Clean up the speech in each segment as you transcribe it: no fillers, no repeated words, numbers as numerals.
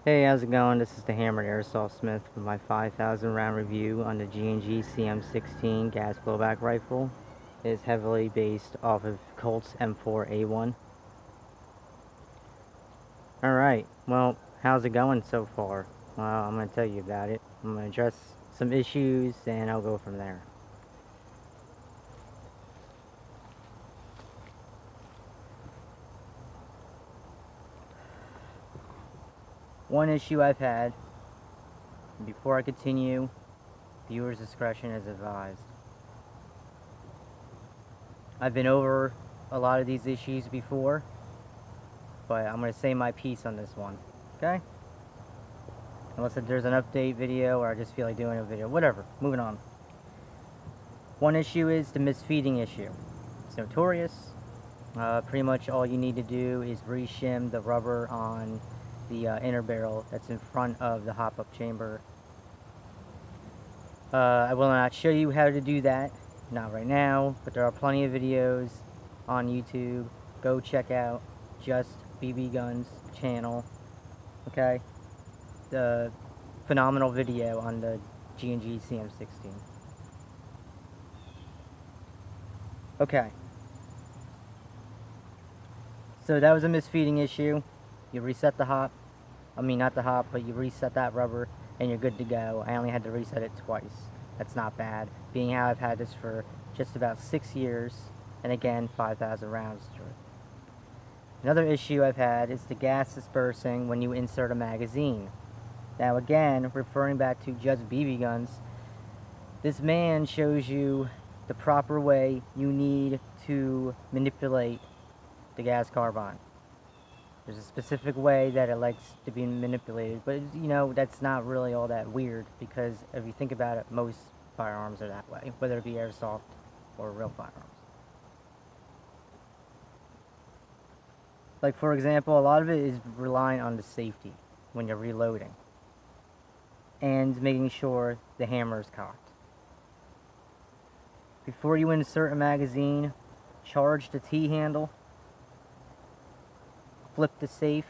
Hey, how's it going? This is the Hammered Airsoft Smith with my 5,000 round review on the G&G CM16 gas blowback rifle. It is heavily based off of Colt's M4A1. Alright, well, how's it going so far? Well, I'm going to tell you about it. I'm going to address some issues and I'll go from there. One issue I've had, before I continue, viewer's discretion is advised. I've been over a lot of these issues before, but I'm going to say my piece on this one, okay? Unless there's an update video or I just feel like doing a video, whatever, moving on. One issue is the misfeeding issue. It's notorious. Pretty much all you need to do is re-shim the rubber on the inner barrel that's in front of the hop-up chamber. I will not show you how to do that, not right now, but there are plenty of videos on YouTube. Go check out Just BB Guns channel, okay? The phenomenal video on the G&G CM16. Okay. So that was a misfeeding issue. You reset the hop. I mean, not the hop, but you reset that rubber and you're good to go. I only had to reset it twice. That's not bad, being how I've had this for just about 6 years, and again, 5,000 rounds through it. Another issue I've had is the gas dispersing when you insert a magazine. Now again, referring back to Just BB Guns, this man shows you the proper way you need to manipulate the gas carbine. There's a specific way that it likes to be manipulated, but you know, that's not really all that weird, because if you think about it, most firearms are that way, whether it be airsoft or real firearms. Like, for example, a lot of it is relying on the safety when you're reloading and making sure the hammer is cocked. Before you insert a magazine, charge the T-handle, flip the safe,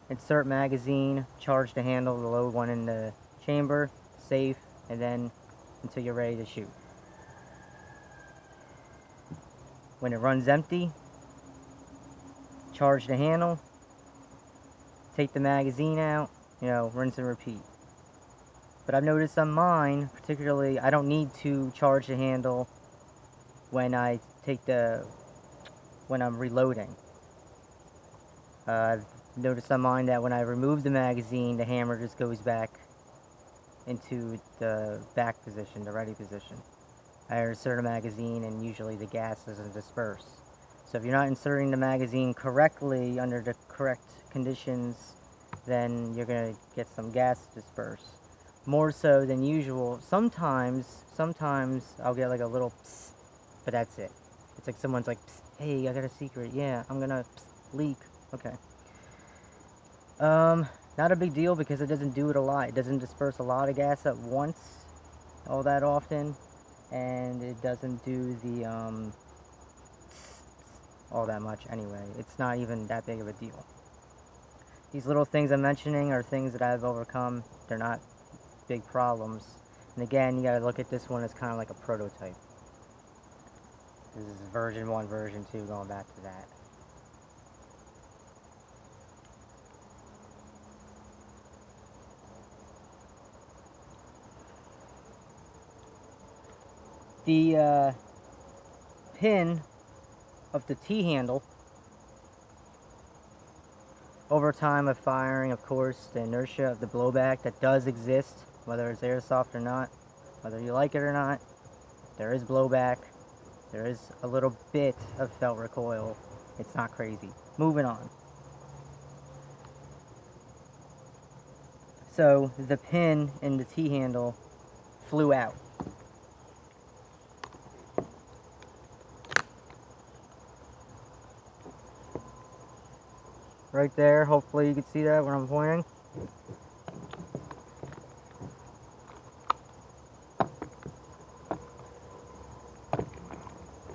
insert magazine, charge the handle, the load one in the chamber, safe, and then until you're ready to shoot. When it runs empty, charge the handle, take the magazine out, you know, rinse and repeat. But I've noticed on mine, particularly, I don't need to charge the handle when I'm reloading. I've noticed on mine that when I remove the magazine, the hammer just goes back into the back position, the ready position. I insert a magazine and usually the gas doesn't disperse. So if you're not inserting the magazine correctly under the correct conditions, then you're going to get some gas disperse. More so than usual. Sometimes I'll get like a little psst, but that's it. It's like someone's like, hey, I got a secret. Yeah, I'm gonna leak. Okay. Not a big deal because it doesn't do it a lot. It doesn't disperse a lot of gas at once, all that often, and it doesn't do the, all that much anyway. It's not even that big of a deal. These little things I'm mentioning are things that I've overcome. They're not big problems. And again, you gotta look at this one as kind of like a prototype. This is version 1, version 2, going back to that. The pin of the T-handle, over time of firing, of course, the inertia of the blowback that does exist, whether it's airsoft or not, whether you like it or not, there is blowback. There is a little bit of felt recoil. It's not crazy. Moving on. So the pin in the T-handle flew out. Right there, hopefully you can see that when I'm pointing.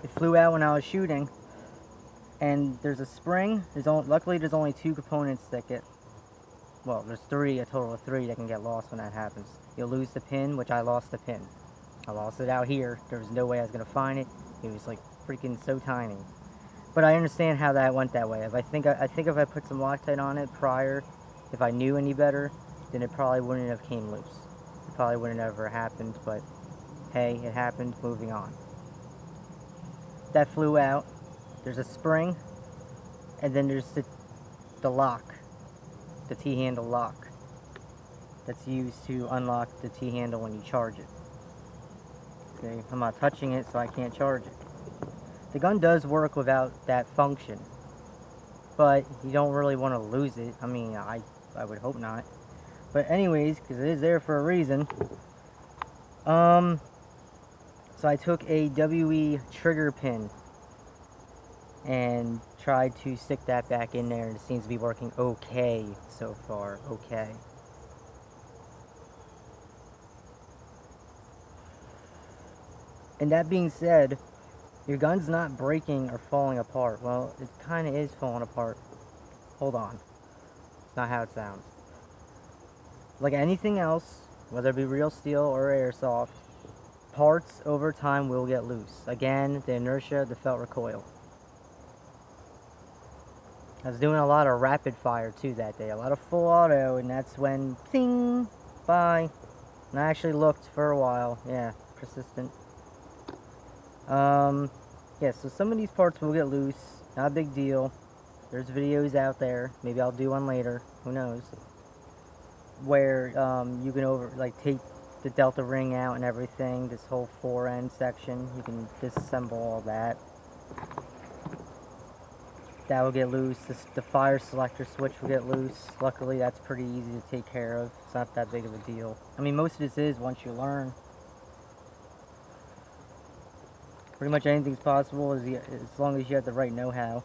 It flew out when I was shooting, and there's a spring. Luckily there's only 2 components that get well, there's three, a total of three that can get lost when that happens. You'll lose the pin, which I lost the pin. I lost it out here. There was no way I was going to find it. It was like freaking so tiny. But I understand how that went that way. If I think if I put some Loctite on it prior, if I knew any better, then it probably wouldn't have came loose. It probably wouldn't have ever happened, but hey, it happened, moving on. That flew out. There's a spring, and then there's the lock, the T-handle lock, that's used to unlock the T-handle when you charge it. Okay, I'm not touching it, so I can't charge it. The gun does work without that function, but you don't really want to lose it. I mean, I would hope not. But anyways, because it is there for a reason. So I took a WE trigger pin and tried to stick that back in there, and it seems to be working okay so far. Okay. And that being said, your gun's not breaking or falling apart. Well, it kind of is falling apart. Hold on. It's not how it sounds. Like anything else, whether it be real steel or airsoft, parts over time will get loose. Again, the inertia, the felt recoil. I was doing a lot of rapid fire too that day. A lot of full auto, and that's when, ping, bye. And I actually looked for a while. Yeah, persistent. Yeah, so some of these parts will get loose, not a big deal. There's videos out there, maybe I'll do one later, who knows, where you can take the delta ring out and everything, this whole fore-end section, you can disassemble all that. That will get loose. The fire selector switch will get loose. Luckily, that's pretty easy to take care of. It's not that big of a deal. I mean, most of this is once you learn. Pretty much anything's possible as long as you have the right know-how.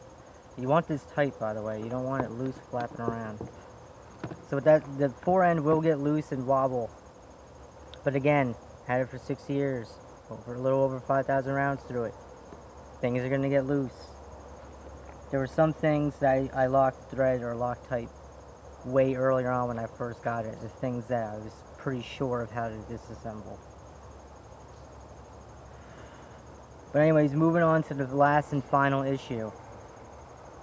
You want this tight, by the way. You don't want it loose flapping around. So with that, the fore end will get loose and wobble. But again, had it for 6 years. A little over 5,000 rounds through it. Things are going to get loose. There were some things that I locked thread or Loctite way earlier on when I first got it. The things that I was pretty sure of how to disassemble. But anyways, moving on to the last and final issue.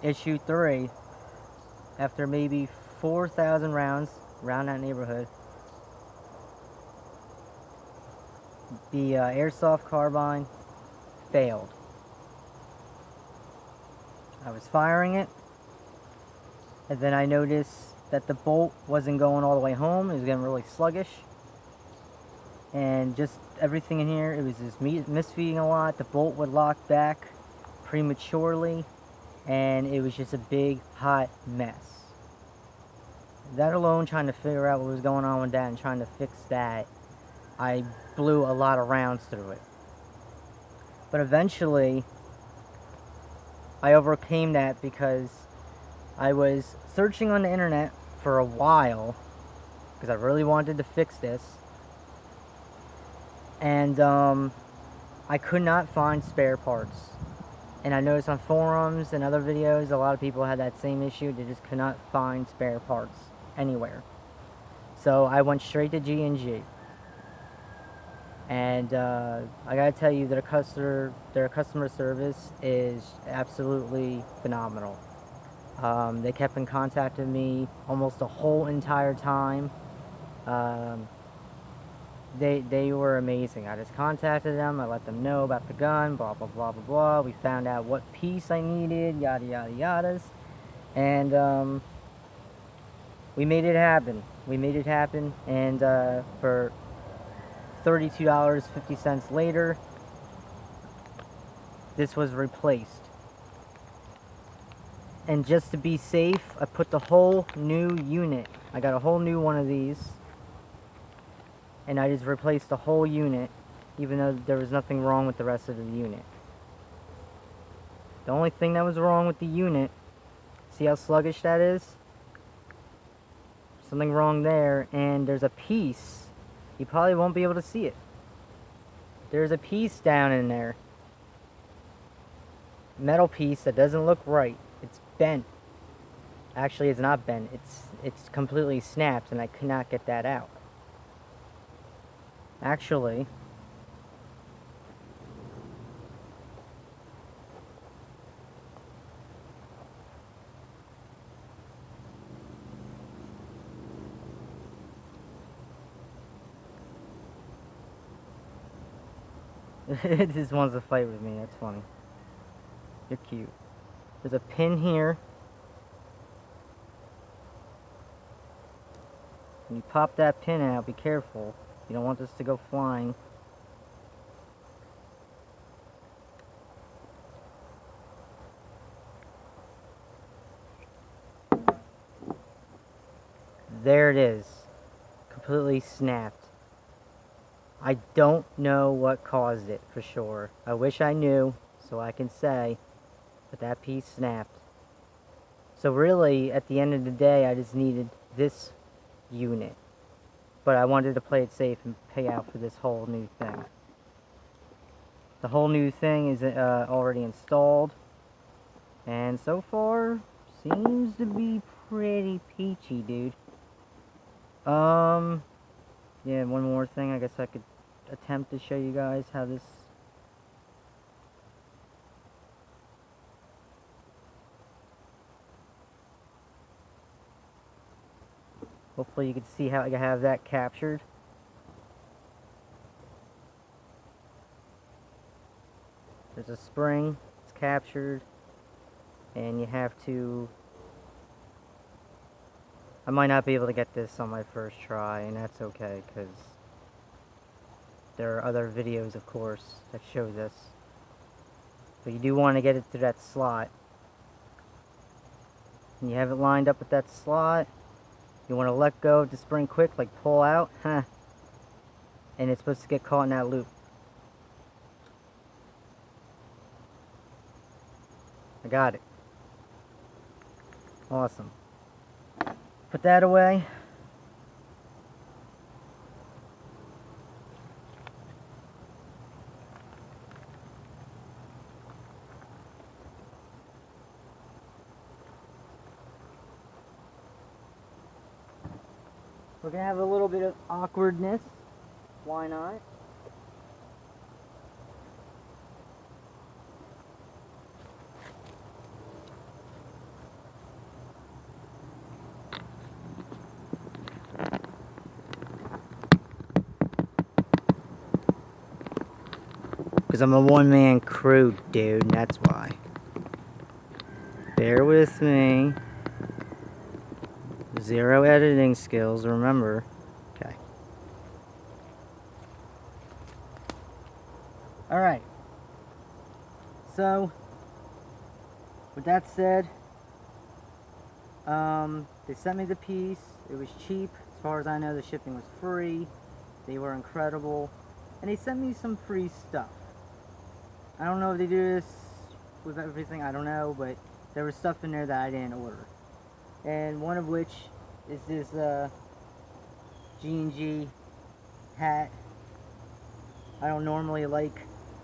Issue 3, after maybe 4,000 rounds, around that neighborhood, the Airsoft carbine failed. I was firing it, and then I noticed that the bolt wasn't going all the way home. It was getting really sluggish. And just everything in here, it was just misfeeding a lot. The bolt would lock back prematurely, and it was just a big hot mess. That alone, trying to figure out what was going on with that and trying to fix that, I blew a lot of rounds through it. But eventually I overcame that because I was searching on the internet for a while because I really wanted to fix this. And I could not find spare parts. And I noticed on forums and other videos, a lot of people had that same issue. They just could not find spare parts anywhere. So I went straight to G&G. And I gotta tell you, their customer service is absolutely phenomenal. They kept in contact with me almost the whole entire time. They were amazing. I just contacted them, I let them know about the gun, blah blah blah blah blah. We found out what piece I needed, yada yada yadas, and we made it happen. And for $32.50 later, this was replaced. And just to be safe, I put the whole new unit. I got a whole new one of these, and I just replaced the whole unit, even though there was nothing wrong with the rest of the unit. The only thing that was wrong with the unit, see how sluggish that is? Something wrong there, and there's a piece, you probably won't be able to see it. There's a piece down in there, metal piece that doesn't look right. It's bent. Actually, it's not bent. It's completely snapped, and I could not get that out. Actually, it just wants to fight with me. That's funny. You're cute. There's a pin here. When you pop that pin out, be careful. You don't want this to go flying. There it is. Completely snapped. I don't know what caused it for sure. I wish I knew so I can say, but that piece snapped. So really, at the end of the day, I just needed this unit. But I wanted to play it safe and pay out for this whole new thing. The whole new thing is already installed. And so far, seems to be pretty peachy, dude. Yeah, one more thing. I guess I could attempt to show you guys how this... Hopefully you can see how I have that captured. There's a spring, it's captured, and you have to... I might not be able to get this on my first try, and that's okay, because there are other videos, of course, that show this. But you do want to get it to that slot. And you have it lined up with that slot. You want to let go of the spring quick, like pull out, and it's supposed to get caught in that loop. I got it. Awesome. Put that away. We're gonna have a little bit of awkwardness. Why not? Because I'm a one-man crew, dude, and that's why. Bear with me. 0 editing skills, remember. Okay. Alright. So, with that said, they sent me the piece. It was cheap. As far as I know, the shipping was free. They were incredible. And they sent me some free stuff. I don't know if they do this with everything, I don't know, but there was stuff in there that I didn't order. And one of which is this G&G hat. I don't normally like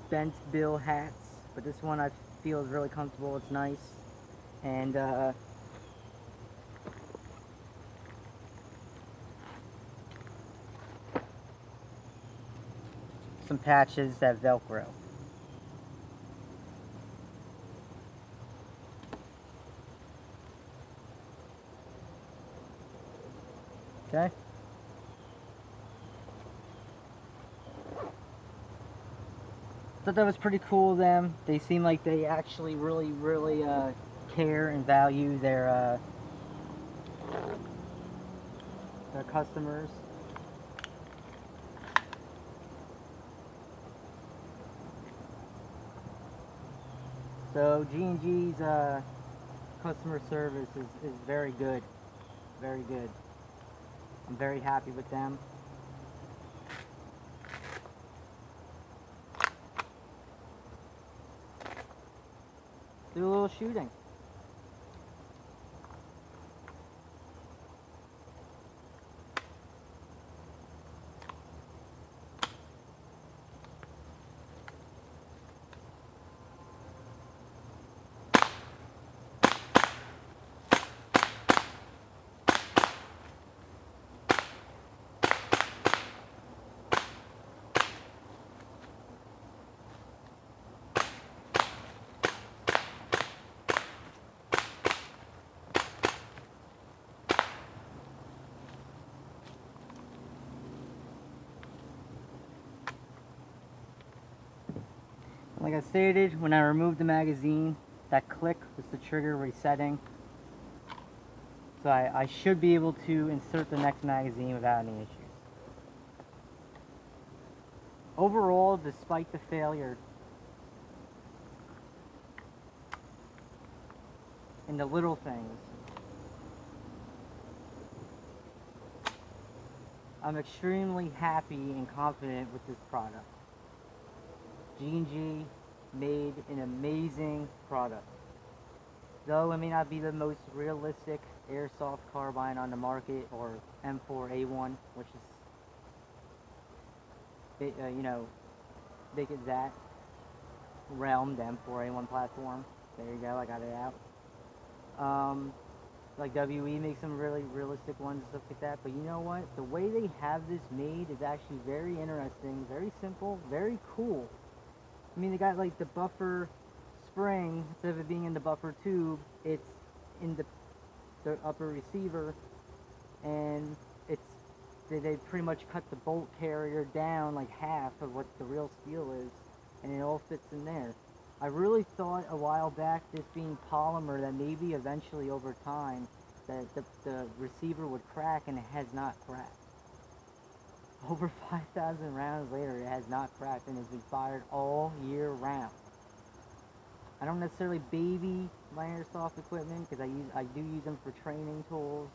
bent bill hats, but this one I feel is really comfortable, it's nice. And some patches that Velcro. Okay. Thought that was pretty cool of them. They seem like they actually really care and value their customers. So G&G's customer service is very good. Very good. I'm very happy with them. Do a little shooting. Like I stated, when I removed the magazine, that click was the trigger resetting. So I should be able to insert the next magazine without any issues. Overall, despite the failure in the little things, I'm extremely happy and confident with this product. G&G made an amazing product. Though it may not be the most realistic airsoft carbine on the market, or M4A1, which is, you know, make it that realm, the M4A1 platform. There you go, I got it out. Like WE makes some really realistic ones and stuff like that, but you know what? The way they have this made is actually very interesting, very simple, very cool. I mean, they got like the buffer spring, instead of it being in the buffer tube, it's in the upper receiver, and they pretty much cut the bolt carrier down like half of what the real steel is, and it all fits in there. I really thought a while back, this being polymer, that maybe eventually over time that the receiver would crack, and it has not cracked. Over 5,000 rounds later, it has not cracked, and it's been fired all year round. I don't necessarily baby my airsoft equipment, because I do use them for training tools.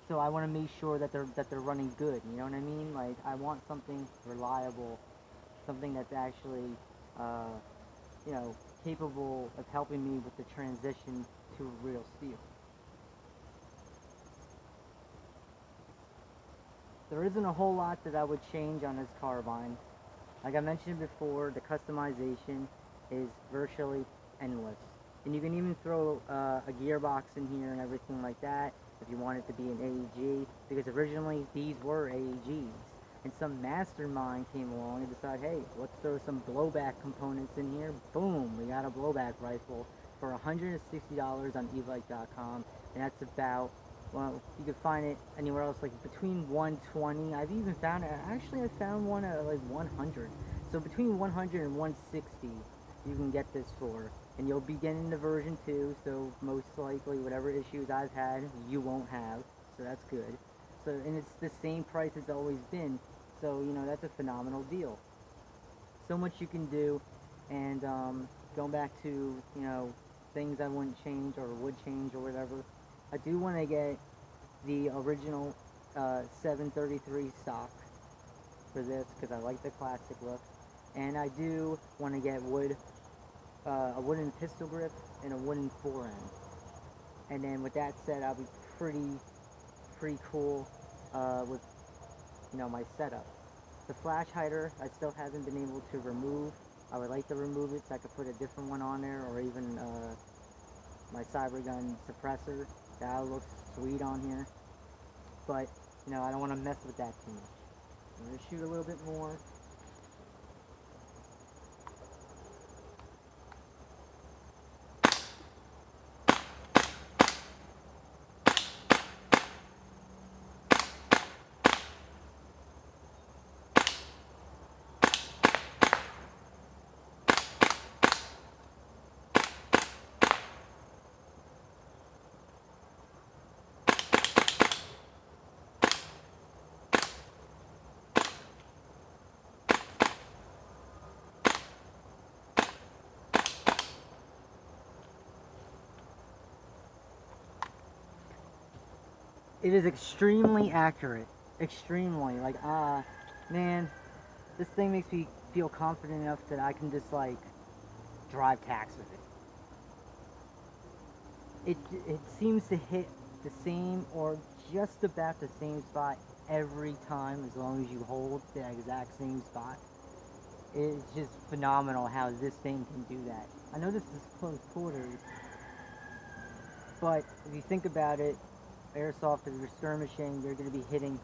So I want to make sure that they're running good. You know what I mean? Like, I want something reliable, something that's actually, you know, capable of helping me with the transition to real steel. There isn't a whole lot that I would change on this carbine. Like I mentioned before, the customization is virtually endless. And you can even throw a gearbox in here and everything like that if you want it to be an AEG, because originally these were AEGs. And some mastermind came along and decided, hey, let's throw some blowback components in here. Boom, we got a blowback rifle for $160 on evike.com, and that's about, well, you can find it anywhere else, like between 120. I've even found it, actually I found one at like 100. So between 100 and 160 you can get this for, and you'll be getting the version 2, so most likely whatever issues I've had you won't have, so that's good. So, and it's the same price it's always been, so you know, that's a phenomenal deal. So much you can do. And going back to, you know, things I wouldn't change or would change or whatever, I do want to get the original 733 stock for this, because I like the classic look, and I do want to get a wooden pistol grip and a wooden forend. And then with that said, I'll be pretty cool with, you know, my setup. The flash hider I still haven't been able to remove. I would like to remove it so I could put a different one on there, or even my Cybergun suppressor. That looks sweet on here, but you know, I don't want to mess with that too much. I'm going to shoot a little bit more. It is extremely accurate. Extremely. Like, man, this thing makes me feel confident enough that I can just, like, drive tacks with it. It seems to hit the same or just about the same spot every time, as long as you hold the exact same spot. It's just phenomenal how this thing can do that. I know this is close quarters, but if you think about it, airsoft, if you're skirmishing, you're going to be hitting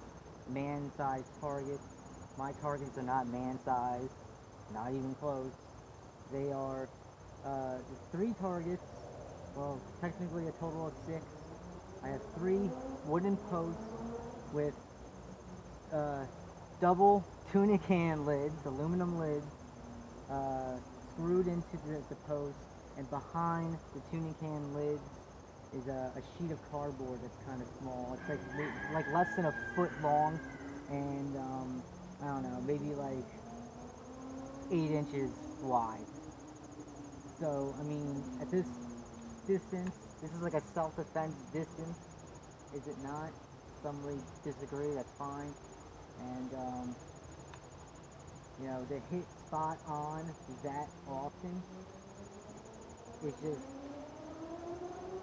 man-sized targets. My targets are not man-sized, not even close. They are 3 targets, well, technically a total of 6. I have 3 wooden posts with double tuna can lids, aluminum lids, screwed into the post, and behind the tuna can lids is a sheet of cardboard that's kind of small. It's like less than a foot long, and I don't know, maybe like 8 inches wide. So I mean, at this distance, this is like a self-defense distance, is it not? Some may disagree, that's fine. And you know, the hit spot on that often is just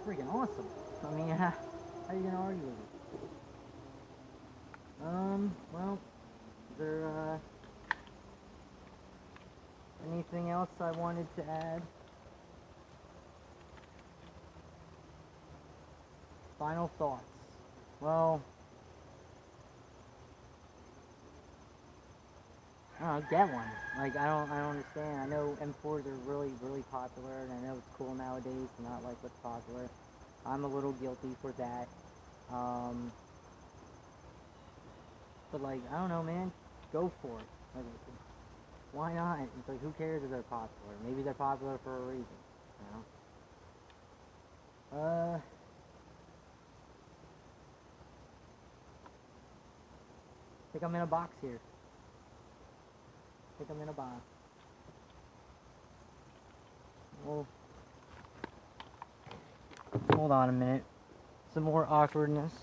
freaking awesome. I mean, how are you gonna argue with it? Well, is there anything else I wanted to add? Final thoughts. Well, I don't know, get one. Like, I don't understand. I know M4s are really popular, and I know it's cool nowadays to not like what's popular. I'm a little guilty for that. But like, I don't know, man. Go for it. Like, why not? It's like, who cares if they're popular? Maybe they're popular for a reason, you know? I think I'm in a box here. I think I'm in a box. Well, hold on a minute. Some more awkwardness.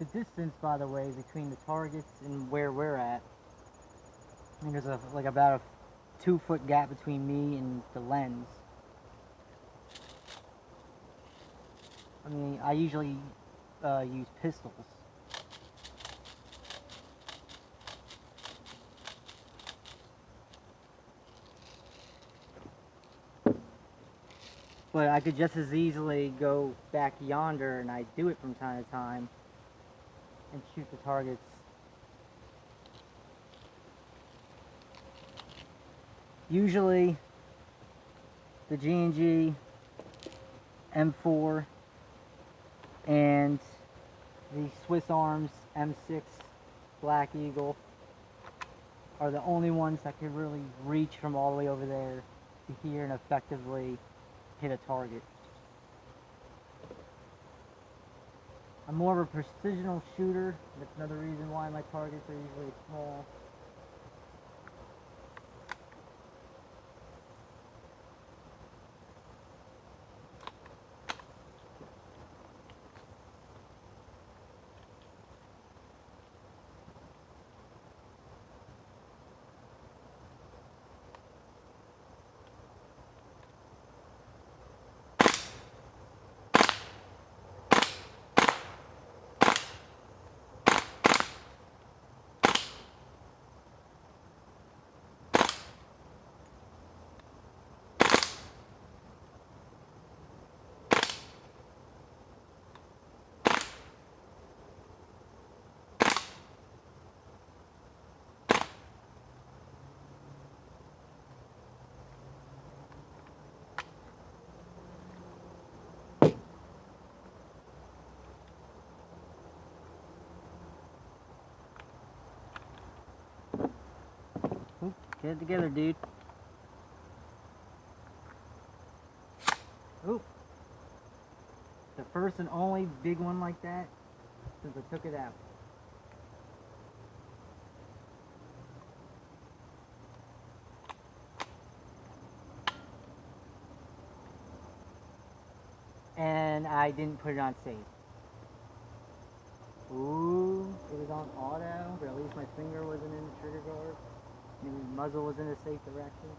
The distance, by the way, between the targets and where we're at, I think there's like about a 2-foot gap between me and the lens. I mean, I usually use pistols. But I could just as easily go back yonder, and I do it from time to time, and shoot the targets. Usually, the G&G, M4, and the Swiss Arms M6 Black Eagle are the only ones that can really reach from all the way over there to here and effectively hit a target. I'm more of a precisional shooter. That's another reason why my targets are usually small. Get it together, dude. Oop. The first and only big one like that since I took it out. And I didn't put it on safe. Ooh, it was on auto, but at least my finger wasn't in the trigger guard. And the muzzle was in a safe direction.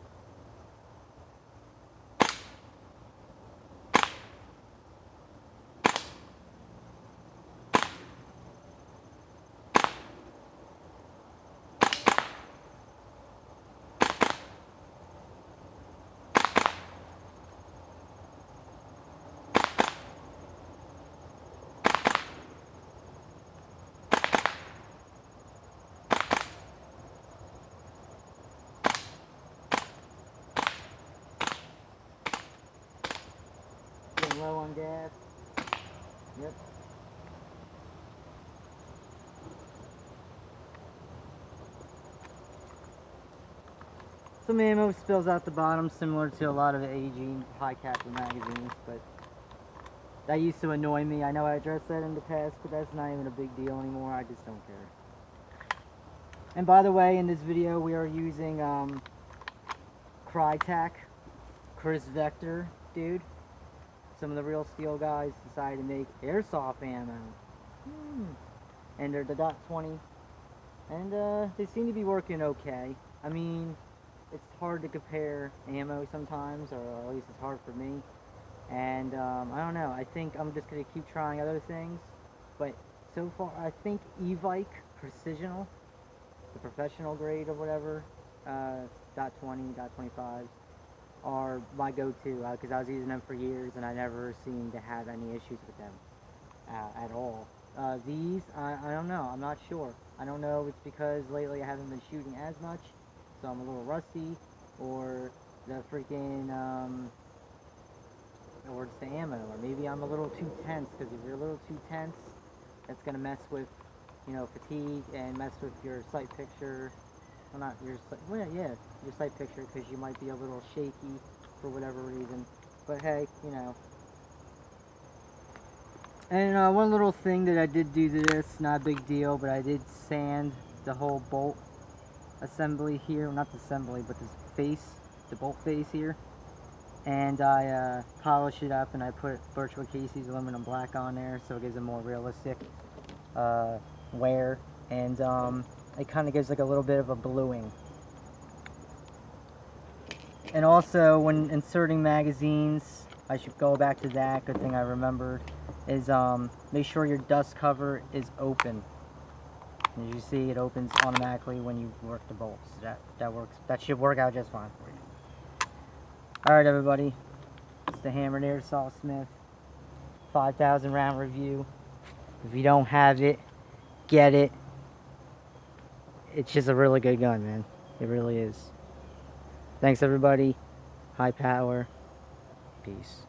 low on gas. Yep. Some ammo spills out the bottom, similar to a lot of AG high capture magazines, but that used to annoy me. I know I addressed that in the past, but that's not even a big deal anymore. I just don't care. And by the way, in this video, we are using Crytac, Chris Vector, dude. Some of the real steel guys decided to make airsoft ammo. And they're the .20. And they seem to be working okay. I mean, it's hard to compare ammo sometimes, or at least it's hard for me. And I don't know, I think I'm just going to keep trying other things. But so far, I think E-Vike Precisional, the professional grade or whatever, .20, .25, are my go-to, because I was using them for years and I never seemed to have any issues with them at all. These, I don't know, I'm not sure. I don't know if it's because lately I haven't been shooting as much, so I'm a little rusty, or the freaking, or it's the ammo, or maybe I'm a little too tense, because if you're a little too tense, that's going to mess with, you know, fatigue, and mess with your sight picture. Well, not your, well, yeah, your sight picture, because you might be a little shaky for whatever reason. But hey, you know. And one little thing that I did do to this, not a big deal, but I did sand the whole bolt assembly here, not the assembly, but this face, the bolt face here. And I polished it up, and I put Birchwood Casey's aluminum black on there, so it gives a more realistic wear. And it kind of gives like a little bit of a bluing. And also, when inserting magazines, I should go back to that, good thing I remembered, is make sure your dust cover is open. As you see, it opens automatically when you work the bolts. That works. That should work out just fine for you. Alright everybody, it's the Hammered Airsoft Smith 5,000 round review. If you don't have it, get it. It's just a really good gun, man. It really is. Thanks everybody. High power. Peace.